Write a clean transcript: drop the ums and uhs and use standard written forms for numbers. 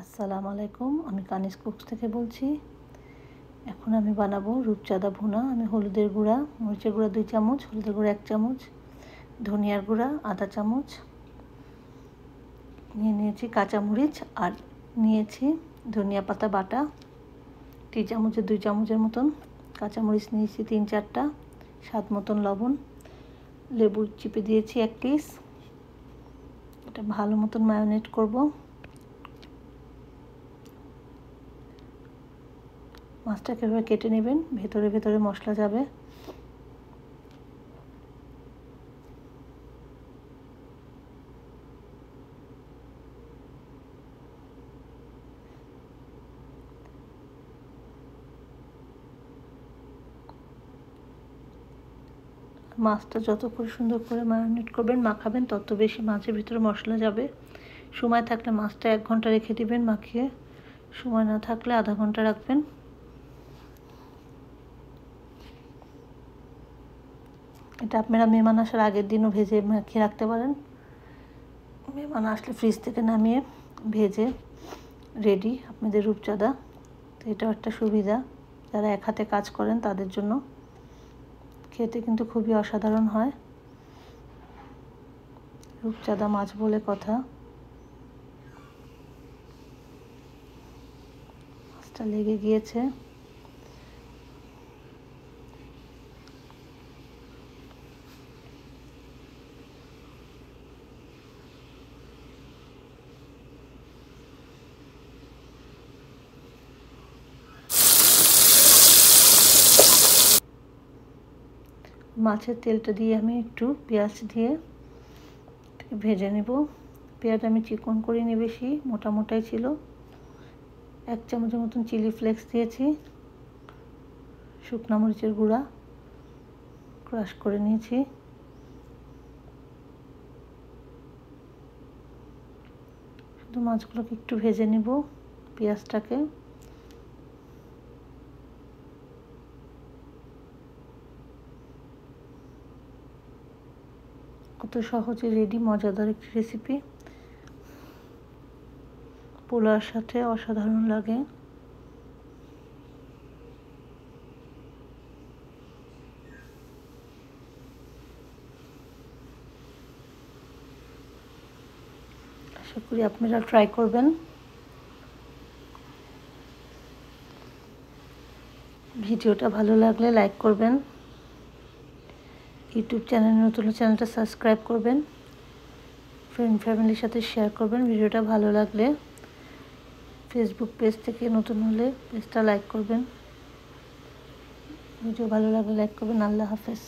আসসালামু আলাইকুম, আমি কানিজ কুকস থেকে বলছি। এখন আমি বানাবো রূপচাঁদা ভুনা। আমি হলুদের গুঁড়া, মরিচের গুঁড়া 2 চামচ, হলুদের গুঁড়া 1 চামচ, ধনিয়ার গুঁড়া আধা চামচ নিয়েছি, কাঁচামরিচ আর নিয়েছি ধনিয়া পাতা বাটা 3 চামচের 2 চামচের মতন, কাঁচামরিচ নিয়েছি 3-4টা, স্বাদ মতন লবণ, লেবু চিপে দিয়েছি 1 পিস। এটা ভালো মতন ম্যারিনেট করব। মাছটাকে এভাবে কেটে নেবেন, ভেতরে ভেতরে মশলা যাবে। মাছটা যত করে সুন্দর করে ম্যারিনেট করবেন, মাখাবেন, তত বেশি মাছের ভিতরে মশলা যাবে। সময় থাকলে মাছটা 1 ঘন্টা রেখে দিবেন মাখিয়ে, সময় না থাকলে আধা ঘন্টা রাখবেন। এটা আপনারা মেহমান আসার আগের দিনও ভেজে মাখিয়ে রাখতে পারেন। মেহমান আসলে ফ্রিজ থেকে নামিয়ে ভেজে রেডি আপনাদের রূপচাঁদা। তো এটাও একটা সুবিধা যারা এক হাতে কাজ করেন তাদের জন্য। খেতে কিন্তু খুবই অসাধারণ হয়। রূপচাঁদা মাছ বলে কথা। মাছটা লেগে গিয়েছে। মাছের তেলটা দিয়ে আমি একটু পেঁয়াজ দিয়ে ভেজে নেব। পেঁয়াজ আমি চিকন করিনি, বেশি মোটা মোটাই ছিল। 1 চামচের মতন চিলি ফ্লেক্স দিয়েছি, শুকনো মরিচের গুঁড়া ক্রাশ করে নিয়েছি, শুধু মাছগুলোকে একটু ভেজে নিব পেঁয়াজটাকে। কত সহজে রেডি মজাদার একটি রেসিপি, পোলাওর সাথে অসাধারণ লাগে। আশা করি আপনারা ট্রাই করবেন। ভিডিওটা ভালো লাগলে লাইক করবেন, ইউটিউব চ্যানেল নতুন চ্যানেলটা সাবস্ক্রাইব করবেন, ফ্রেন্ড ফ্যামিলির সাথে শেয়ার করবেন। ভিডিওটা ভালো লাগলে ফেসবুক পেজ থেকে নতুন হলে পেজটা লাইক করবেন। ভিডিও ভালো লাগলে লাইক করবেন। আল্লাহ হাফেজ।